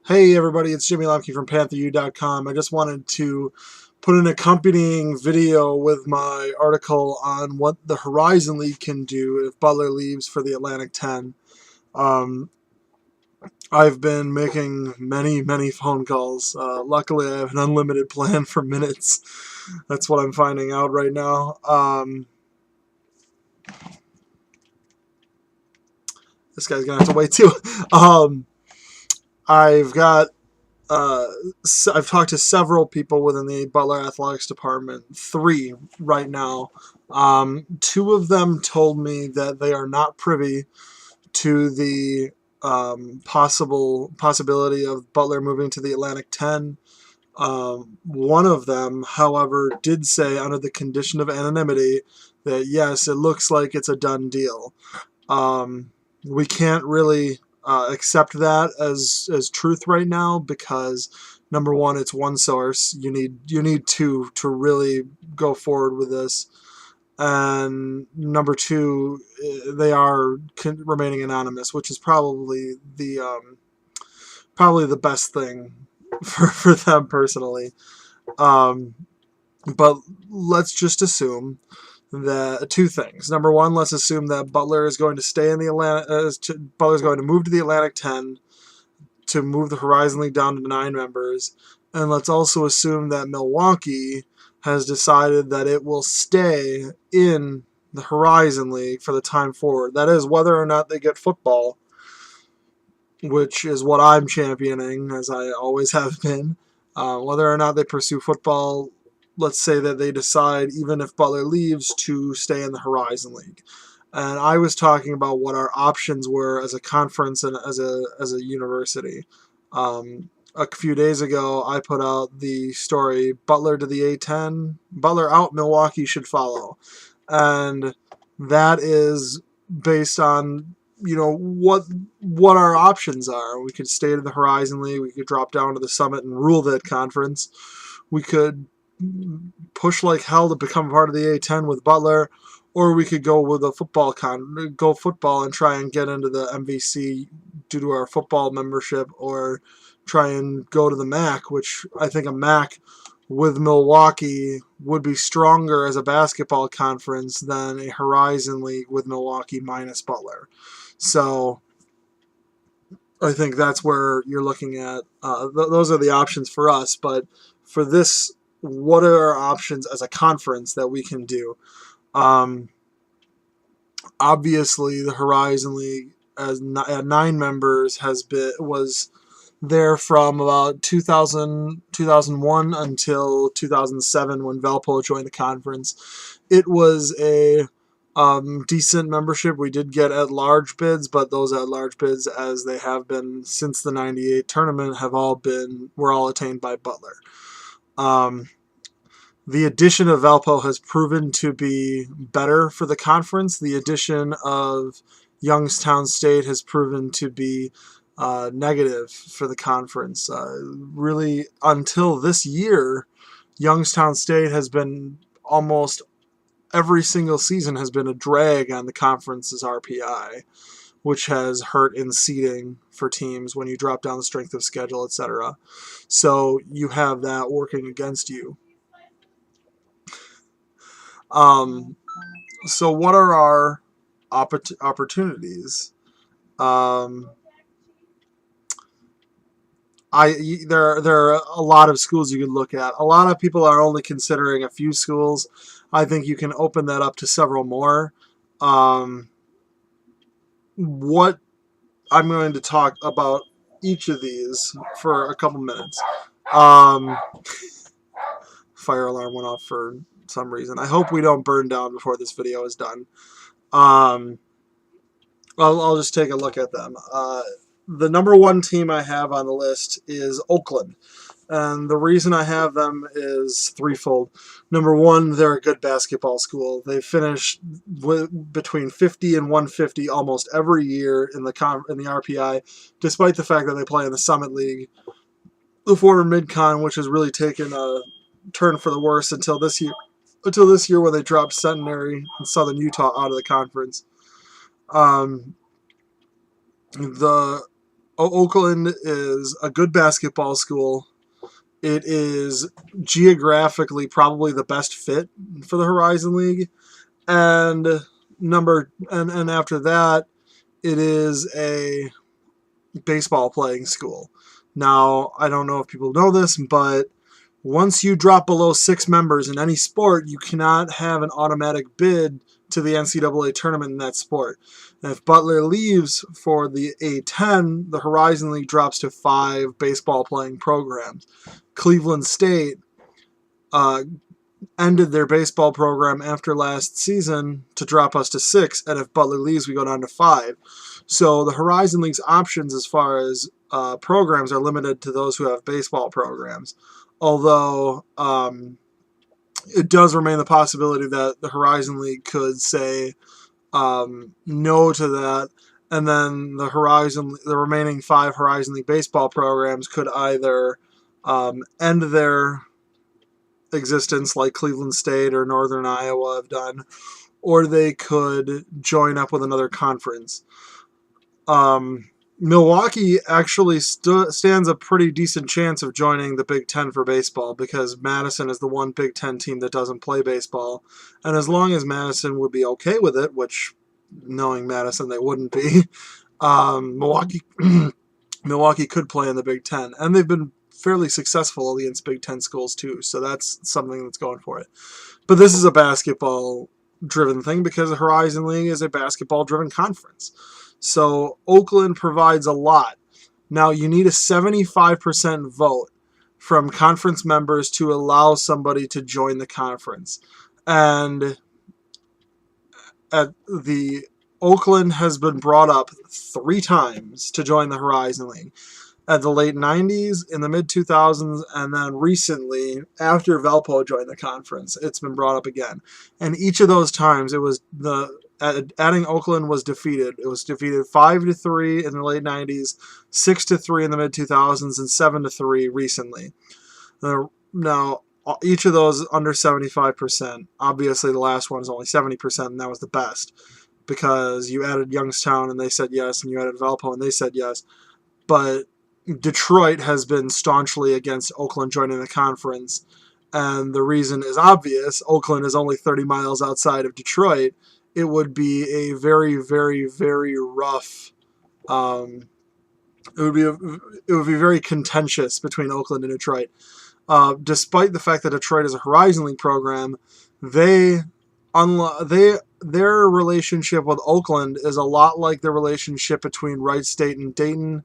Hey everybody, it's Jimmy Lemke from PantherU.com. I just wanted to put an accompanying video with my article on what the Horizon League can do if Butler leaves for the Atlantic 10. Um, I've been making many phone calls. Luckily, I have an unlimited plan for minutes. That's what I'm finding out right now. This guy's going to have to wait too. I've got uh, I've talked to several people within the Butler Athletics Department, three right now. Two of them told me that they are not privy to the possibility of Butler moving to the Atlantic 10. One of them, however, did say under the condition of anonymity that yes, it looks like it's a done deal. We can't really accept that as truth right now because number one, it's one source. You need two to really go forward with this, and number two, they are remaining anonymous, which is probably the best thing for them personally. Um, but let's just assume that two things. Number one, let's assume that Butler is going to stay in the Butler is going to move to the Atlantic 10 to move the Horizon League down to 9 members, and let's also assume that Milwaukee has decided that it will stay in the Horizon League for the time forward. That is, whether or not they get football, which is what I'm championing, as I always have been. Whether or not they pursue football, let's say that they decide, even if Butler leaves, to stay in the Horizon League. And I was talking about what our options were as a conference and as a university. A few days ago, I put out the story, Butler to the A10, Butler out, Milwaukee should follow. And that is based on what our options are. We could stay to the Horizon League. We could drop down to the Summit and rule that conference. We could push like hell to become part of the A10 with Butler, or we could go with a go football and try and get into the MVC due to our football membership, or try and go to the MAC, which I think a MAC with Milwaukee would be stronger as a basketball conference than a Horizon League with Milwaukee minus Butler. So I think that's where you're looking at. Those are the options for us. But for this, what are our options as a conference that we can do? Obviously, the Horizon League at 9 members was there from about 2001 until 2007 when Valpo joined the conference. It was a decent membership. We did get at-large bids, but those at-large bids, as they have been since the '98 tournament, were all attained by Butler. The addition of Valpo has proven to be better for the conference. The addition of Youngstown State has proven to be negative for the conference. Really, until this year, Youngstown State has been almost every single season has been a drag on the conference's RPI, which has hurt in seeding for teams when you drop down the strength of schedule, etc. So you have that working against you. So what are our opportunities? There are a lot of schools you could look at. A lot of people are only considering a few schools. I think you can open that up to several more. What I'm going to talk about each of these for a couple minutes. Fire alarm went off for some reason. I hope we don't burn down before this video is done. I'll just take a look at them. The number one team I have on the list is Oakland. And the reason I have them is threefold. Number one, they're a good basketball school. They finish between 50 and 150 almost every year in the RPI, despite the fact that they play in the Summit League, the former Mid-Con, which has really taken a turn for the worse until this year. Until this year, when they dropped Centenary and Southern Utah out of the conference. The Oakland is a good basketball school. It is geographically probably the best fit for the Horizon League. And and after that, it is a baseball playing school. Now, I don't know if people know this, but once you drop below 6 members in any sport, you cannot have an automatic bid to the NCAA tournament in that sport. And if Butler leaves for the A10, the Horizon League drops to 5 baseball playing programs. Cleveland State ended their baseball program after last season to drop us to 6, and if Butler leaves, we go down to 5. So the Horizon League's options as far as programs are limited to those who have baseball programs. Although it does remain the possibility that the Horizon League could say no to that, and then the remaining 5 Horizon League baseball programs could either end their existence like Cleveland State or Northern Iowa have done, or they could join up with another conference. Milwaukee actually stands a pretty decent chance of joining the Big Ten for baseball because Madison is the one Big Ten team that doesn't play baseball. And as long as Madison would be okay with it, which, knowing Madison, they wouldn't be, Milwaukee Milwaukee could play in the Big Ten. And they've been fairly successful against Big Ten schools too, so that's something that's going for it. But this is a basketball-driven thing because the Horizon League is a basketball-driven conference. So Oakland provides a lot. Now, you need a 75% vote from conference members to allow somebody to join the conference. And Oakland has been brought up 3 times to join the Horizon League. At the late 90s, in the mid-2000s, and then recently, after Valpo joined the conference, it's been brought up again. And each of those times, it was adding Oakland was defeated. It was defeated 5-3 in the late 90s, 6-3 in the mid-2000s, and 7-3 recently. Now, each of those under 75%. Obviously, the last one is only 70%, and that was the best. Because you added Youngstown, and they said yes, and you added Valpo, and they said yes. But Detroit has been staunchly against Oakland joining the conference, and the reason is obvious. Oakland is only 30 miles outside of Detroit. It would be a very, very, very rough. It would be very contentious between Oakland and Detroit. Despite the fact that Detroit is a Horizon League program, their relationship with Oakland is a lot like the relationship between Wright State and Dayton,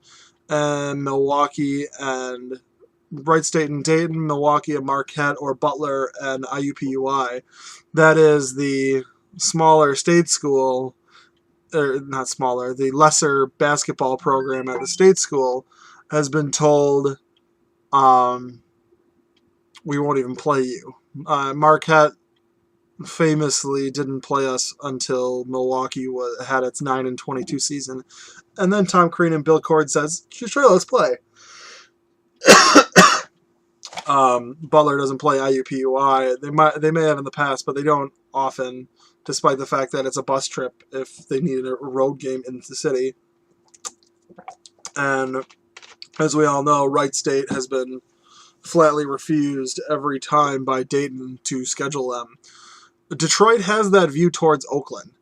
and Milwaukee and Milwaukee and Marquette, or Butler and IUPUI. That is the smaller state school, or not smaller, the lesser basketball program at the state school has been told, we won't even play you. Marquette famously didn't play us until Milwaukee had its 9-22 season. And then Tom Crean and Bill Cord says, sure, let's play. Butler doesn't play IUPUI. They may have in the past, but they don't often, despite the fact that it's a bus trip if they need a road game in the city. And as we all know, Wright State has been flatly refused every time by Dayton to schedule them. Detroit has that view towards Oakland.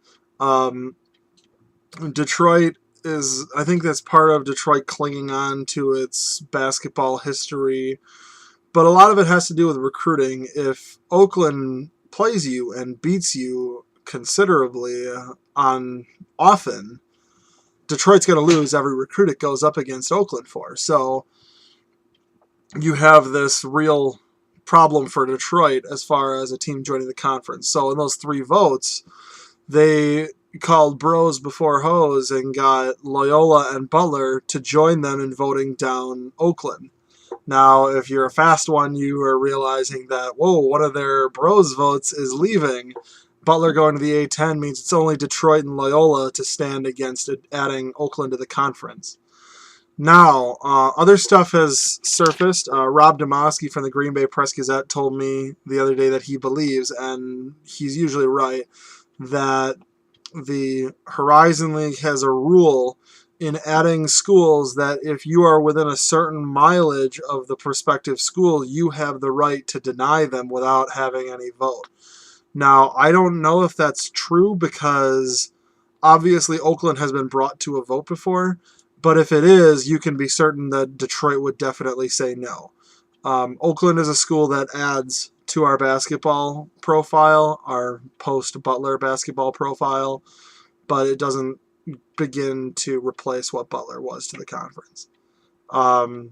Detroit is, I think that's part of Detroit clinging on to its basketball history, but a lot of it has to do with recruiting. If Oakland plays you and beats you considerably often, Detroit's going to lose every recruit it goes up against Oakland for. So you have this real problem for Detroit as far as a team joining the conference. So in those 3 votes, they called bros before hoes and got Loyola and Butler to join them in voting down Oakland. Now, if you're a fast one, you are realizing that, whoa, one of their bros votes is leaving. Butler going to the A10 means it's only Detroit and Loyola to stand against it, adding Oakland to the conference. Now, other stuff has surfaced. Rob Demoski from the Green Bay Press-Gazette told me the other day that he believes, and he's usually right, that the Horizon League has a rule in adding schools that if you are within a certain mileage of the prospective school, you have the right to deny them without having any vote. Now, I don't know if that's true because obviously Oakland has been brought to a vote before, but if it is, you can be certain that Detroit would definitely say no. Oakland is a school that adds to our basketball profile, our post-Butler basketball profile, but it doesn't begin to replace what Butler was to the conference. Um,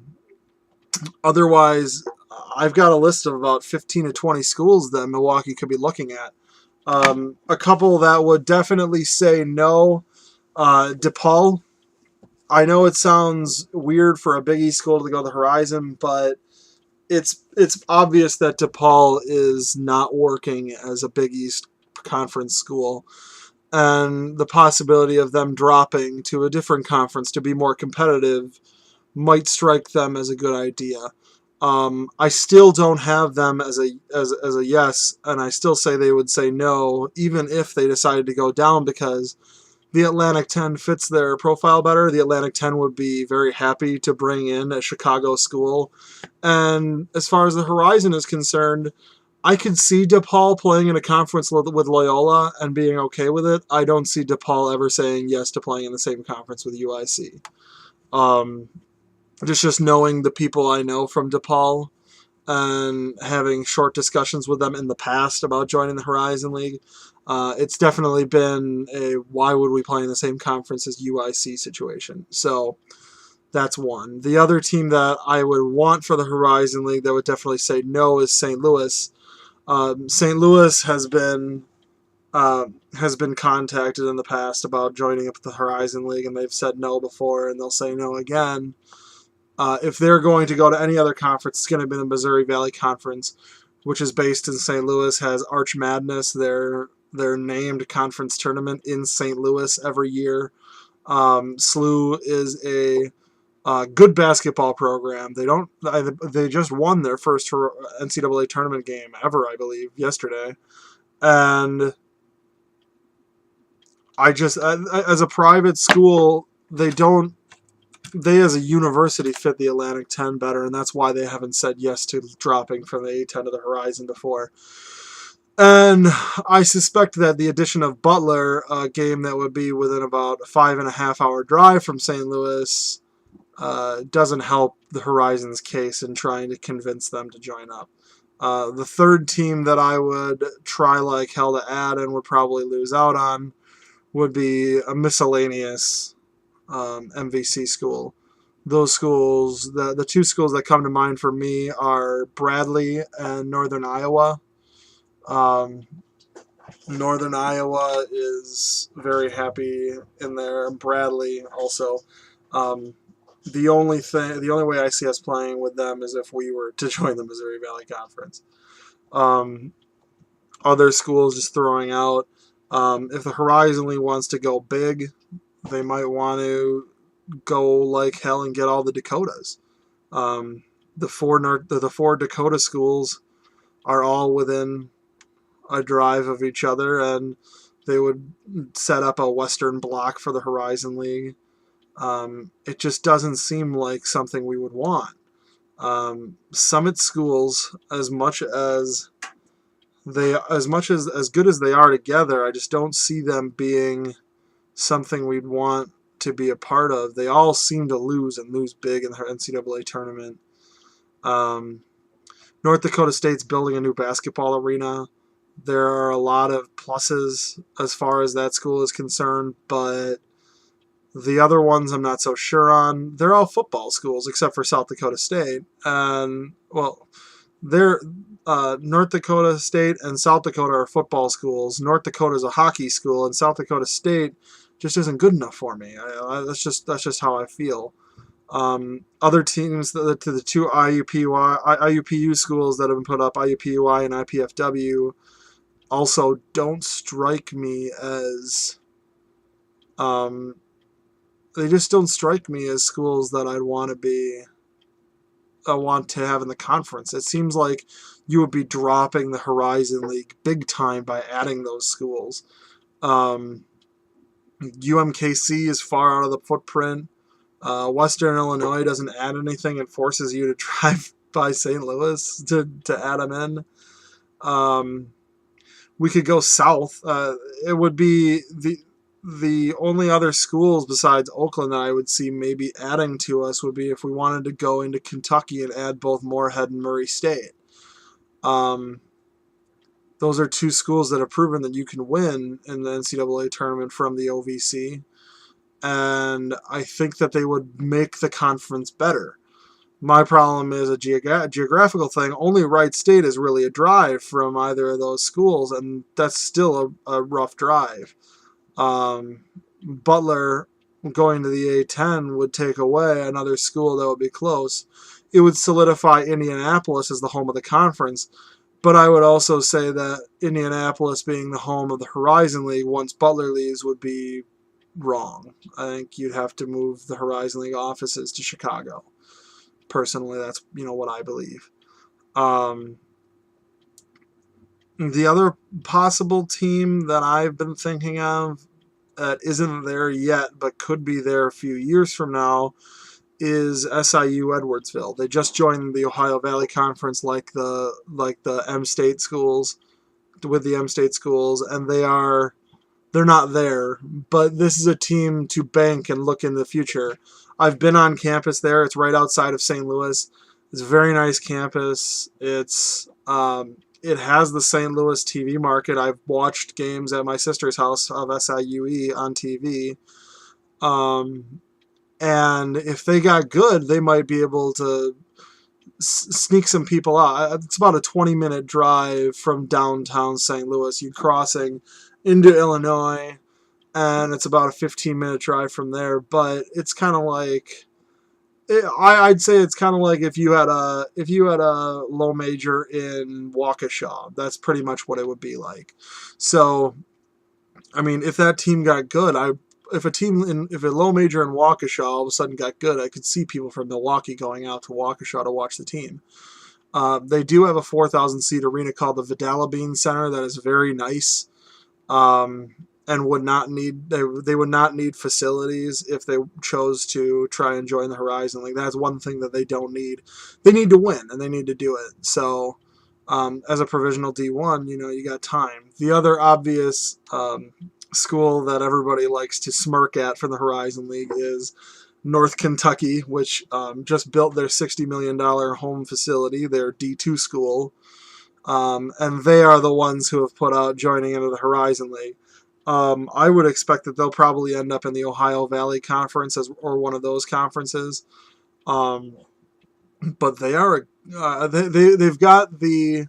Otherwise, I've got a list of about 15 to 20 schools that Milwaukee could be looking at. A couple that would definitely say no. DePaul. I know it sounds weird for a Big East school to go to the Horizon, but it's obvious that DePaul is not working as a Big East conference school, and the possibility of them dropping to a different conference to be more competitive might strike them as a good idea. I still don't have them as a yes, and I still say they would say no, even if they decided to go down, because the Atlantic 10 fits their profile better. The Atlantic 10 would be very happy to bring in a Chicago school. And as far as the Horizon is concerned, I could see DePaul playing in a conference with Loyola and being okay with it. I don't see DePaul ever saying yes to playing in the same conference with UIC. Um, just knowing the people I know from DePaul and having short discussions with them in the past about joining the Horizon League, it's definitely been a why would we play in the same conference as UIC situation. So that's one. The other team that I would want for the Horizon League that would definitely say no is St. Louis. St. Louis has been contacted in the past about joining up the Horizon League, and they've said no before, and they'll say no again. If they're going to go to any other conference, it's going to be the Missouri Valley Conference, which is based in St. Louis, has Arch Madness, their named conference tournament in St. Louis every year. SLU is a good basketball program. They just won their first NCAA tournament game ever, I believe, yesterday. And as a private school, they as a university fit the Atlantic 10 better, and that's why they haven't said yes to dropping from the A10 to the Horizon before. And I suspect that the addition of Butler, a game that would be within about a 5.5 hour drive from St. Louis, doesn't help the Horizon's case in trying to convince them to join up. The third team that I would try like hell to add and would probably lose out on would be a miscellaneous MVC school. Those schools, the two schools that come to mind for me are Bradley and Northern Iowa. Northern Iowa is very happy in there. Bradley also. The only way I see us playing with them is if we were to join the Missouri Valley Conference. Other schools just throwing out. If the Horizon League wants to go big, they might want to go like hell and get all the Dakotas. The four Dakota schools are all within a drive of each other, and they would set up a Western block for the Horizon League. It just doesn't seem like something we would want. Summit schools, as good as they are together, I just don't see them being something we'd want to be a part of. They all seem to lose and lose big in the NCAA tournament. North Dakota State's building a new basketball arena. There are a lot of pluses as far as that school is concerned, but the other ones I'm not so sure on. They're all football schools except for South Dakota State. And, well, they're North Dakota State and South Dakota are football schools. North Dakota is a hockey school, and South Dakota State just isn't good enough for me. That's just how I feel. Other teams, to the two IUPU schools that have been put up, IUPUI and IPFW, also don't strike me as they just don't strike me as schools that I want to have in the conference. It seems like you would be dropping the Horizon League big time by adding those schools. UMKC is far out of the footprint. Western Illinois doesn't add anything. It forces you to drive by St. Louis to add them in. We could go south. It would be the only other schools besides Oakland that I would see maybe adding to us would be if we wanted to go into Kentucky and add both Morehead and Murray State. Those are two schools that have proven that you can win in the NCAA tournament from the OVC. And I think that they would make the conference better. My problem is a geographical thing. Only Wright State is really a drive from either of those schools, and that's still a rough drive. Butler going to the A10 would take away another school that would be close. It would solidify Indianapolis as the home of the conference, but I would also say that Indianapolis being the home of the Horizon League once Butler leaves would be wrong. I think you'd have to move the Horizon League offices to Chicago. Personally, that's what I believe. The other possible team that I've been thinking of that isn't there yet but could be there a few years from now is SIU Edwardsville. They just joined the Ohio Valley Conference like the M State schools, with the M State schools, and they're not there, but this is a team to bank and look in the future. I've been on campus there. It's right outside of St. Louis. It's a very nice campus. It has the St. Louis TV market. I've watched games at my sister's house of SIUE on TV. And if they got good, they might be able to sneak some people out. It's about a 20-minute drive from downtown St. Louis. You're crossing into Illinois, and it's about a 15-minute drive from there. But it's kind of like, I'd say it's kind of like if you had a low major in Waukesha. That's pretty much what it would be like. So, I mean, if that team got good, if a low major in Waukesha all of a sudden got good, I could see people from Milwaukee going out to Waukesha to watch the team. They do have a 4,000-seat arena called the Vidalabine Center that is very nice. And would not need they would not need facilities if they chose to try and join the Horizon League. That's one thing that they don't need. They need to win, and they need to do it. So, as a provisional D1, you got time. The other obvious school that everybody likes to smirk at for the Horizon League is North Kentucky, which just built their $60 million home facility, their D2 school. And they are the ones who have put out joining into the Horizon League. I would expect that they'll probably end up in the Ohio Valley Conference or one of those conferences. But they are they've got the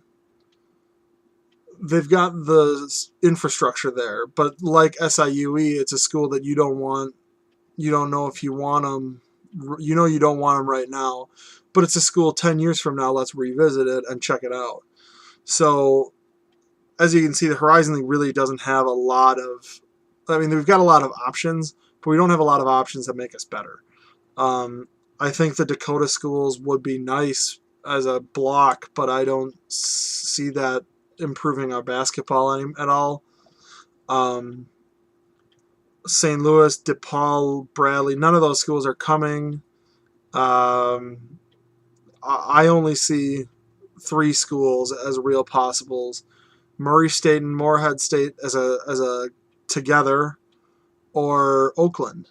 infrastructure there. But like SIUE, it's a school that you don't want. You don't know if you want them. You don't want them right now. But it's a school 10 years from now. Let's revisit it and check it out. So, as you can see, the Horizon League really doesn't have a lot of... I mean, we've got a lot of options, but we don't have a lot of options that make us better. I think the Dakota schools would be nice as a block, but I don't see that improving our basketball at all. St. Louis, DePaul, Bradley, none of those schools are coming. I only see 3 schools as real possibles: Murray State and Morehead State as a together, or Oakland.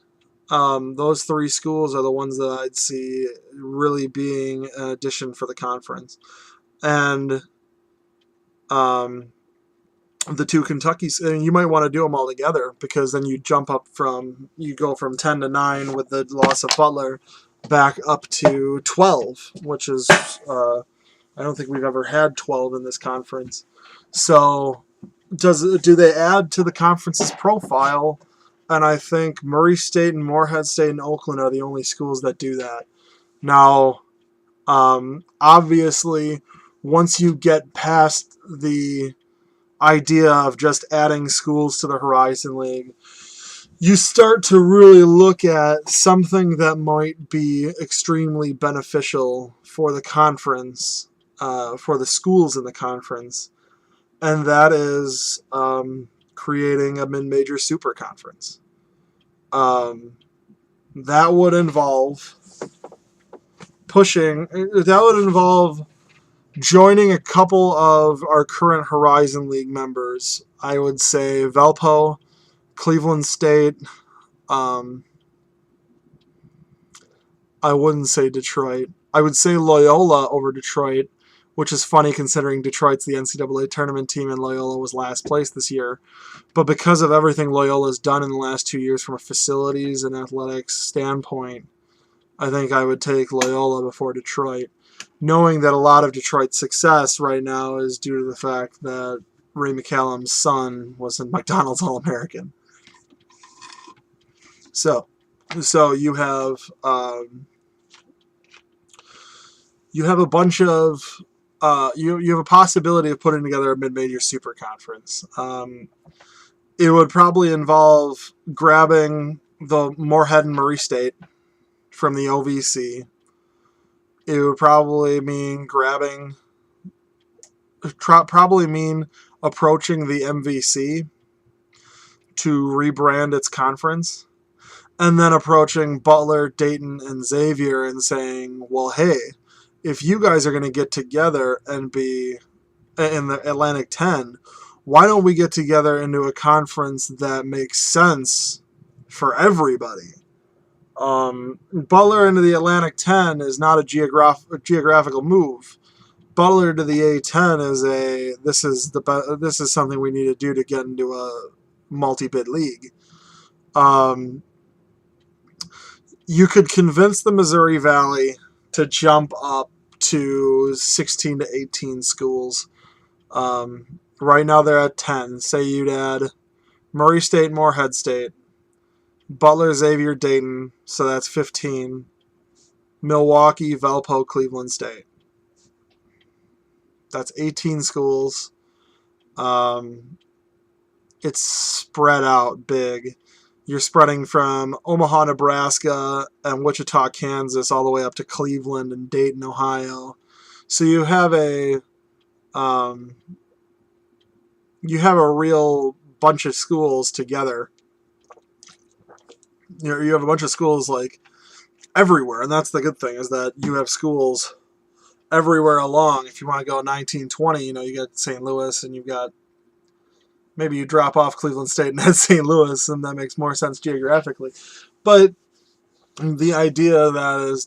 Those 3 schools are the ones that I'd see really being an addition for the conference. And the 2 Kentuckys, and you might want to do them all together, because then you go from 10 to 9 with the loss of Butler back up to 12, which is I don't think we've ever had 12 in this conference. So do they add to the conference's profile? And I think Murray State and Morehead State and Oakland are the only schools that do that. Now, obviously, once you get past the idea of just adding schools to the Horizon League, you start to really look at something that might be extremely beneficial for the conference, for the schools in the conference, and that is creating a mid-major super conference. That would involve that would involve joining a couple of our current Horizon League members. I would say Valpo, Cleveland State. I wouldn't say Detroit. I would say Loyola over Detroit, which is funny considering Detroit's the NCAA tournament team and Loyola was last place this year. But because of everything Loyola's done in the last 2 years from a facilities and athletics standpoint, I think I would take Loyola before Detroit, knowing that a lot of Detroit's success right now is due to the fact that Ray McCallum's son was a McDonald's All-American. So you have a bunch of you have a possibility of putting together a mid-major super conference. It would probably involve grabbing the Morehead and Murray State from the OVC. It would probably mean approaching the MVC to rebrand its conference, and then approaching Butler, Dayton, and Xavier and saying, well, hey, if you guys are going to get together and be in the Atlantic 10, why don't we get together into a conference that makes sense for everybody? Butler into the Atlantic 10 is not a geographical move. Butler to the A10 is this is something we need to do to get into a multi-bid league. You could convince the Missouri Valley to jump up to 16 to 18 schools. Right now they're at 10. Say you'd add Murray State, Morehead State, Butler, Xavier, Dayton, so that's 15. Milwaukee, Valpo, Cleveland State. That's 18 schools. It's spread out big. You're spreading from Omaha, Nebraska, and Wichita, Kansas, all the way up to Cleveland and Dayton, Ohio. So you have a real bunch of schools together. You have a bunch of schools like everywhere, and that's the good thing, is that you have schools everywhere along. If you want to go 1920, you got St. Louis, and you've got, maybe you drop off Cleveland State and add St. Louis, and that makes more sense geographically. But the idea of that is,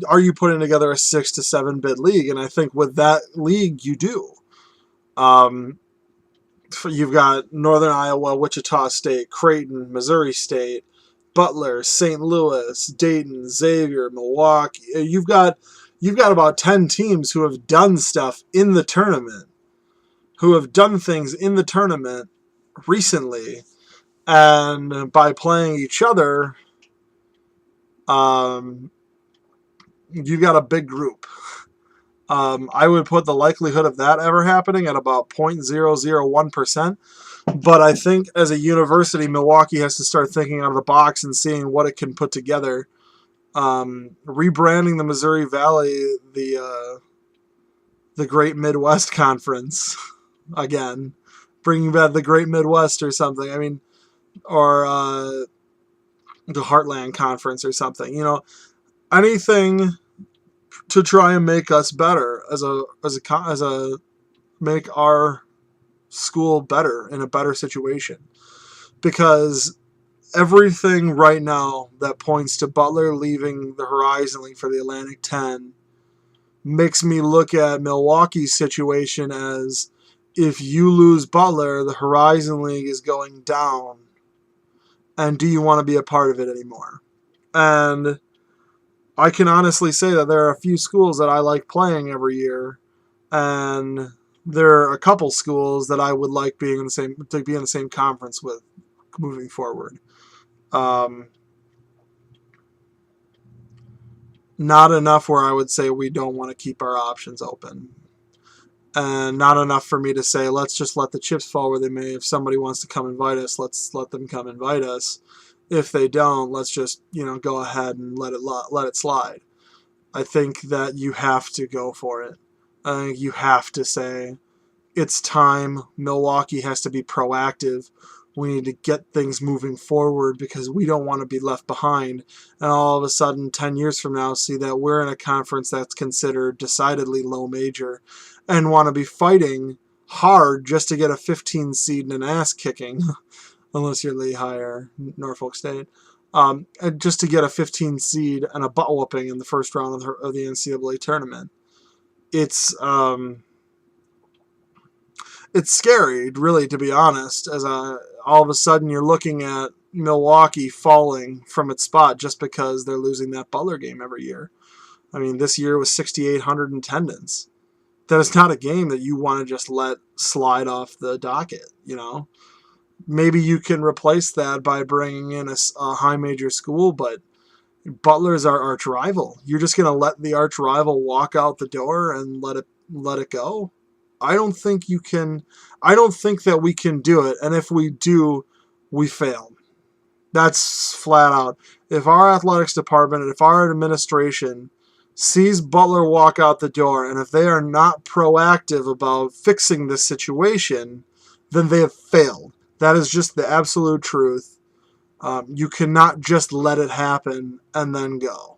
are you putting together a 6 to 7 bid league? And I think with that league, you do. You've got Northern Iowa, Wichita State, Creighton, Missouri State, Butler, St. Louis, Dayton, Xavier, Milwaukee. You've got about 10 teams who have done stuff in the tournament, who have done things in the tournament recently, and by playing each other, you've got a big group. I would put the likelihood of that ever happening at about 0.001%. But I think as a university, Milwaukee has to start thinking out of the box and seeing what it can put together. Rebranding the Missouri Valley the Great Midwest Conference again. Bringing back the Great Midwest or something. I mean, or the Heartland Conference or something. Anything to try and make us better make our school better, in a better situation, because everything right now that points to Butler leaving the Horizon League for the Atlantic 10 makes me look at Milwaukee's situation as, if you lose Butler, the Horizon League is going down, and do you want to be a part of it anymore? And I can honestly say that there are a few schools that I like playing every year, and there are a couple schools that I would like be in the same conference with moving forward. Not enough where I would say we don't want to keep our options open, and not enough for me to say let's just let the chips fall where they may. If somebody wants to come invite us, let's let them come invite us. If they don't, let's just go ahead and let it slide. I think that you have to go for it. I think you have to say it's time. Milwaukee has to be proactive. We need to get things moving forward because we don't want to be left behind. And all of a sudden, 10 years from now, see that we're in a conference that's considered decidedly low major and want to be fighting hard just to get a 15 seed and an ass kicking, unless you're Lehigh or Norfolk State, and just to get a 15 seed and a butt whooping in the first round of the NCAA tournament. It's scary, really, to be honest, as all of a sudden you're looking at Milwaukee falling from its spot just because they're losing that Butler game every year. I mean, this year was 6,800 in attendance. That is not a game that you want to just let slide off the docket, you know? Maybe you can replace that by bringing in a high major school, but Butler's our arch rival. You're just going to let the arch rival walk out the door and let it go? I don't think you can. I don't think that we can do it. And if we do, we fail. That's flat out. If our athletics department and if our administration sees Butler walk out the door, and if they are not proactive about fixing this situation, then they have failed. That is just the absolute truth. You cannot just let it happen and then go.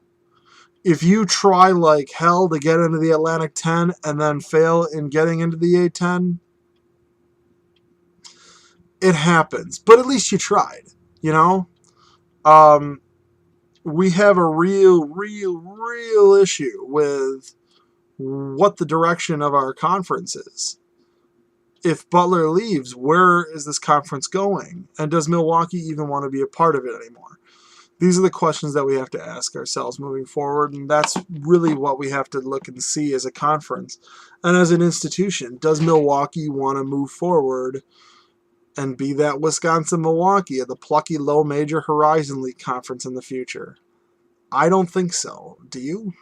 If you try like hell to get into the Atlantic 10 and then fail in getting into the A10, it happens. But at least you tried, you know? We have a real issue with what the direction of our conference is. If Butler leaves, where is this conference going? And does Milwaukee even want to be a part of it anymore? These are the questions that we have to ask ourselves moving forward, and that's really what we have to look and see as a conference. And as an institution, does Milwaukee want to move forward and be that Wisconsin-Milwaukee of the plucky low major Horizon League conference in the future? I don't think so. Do you?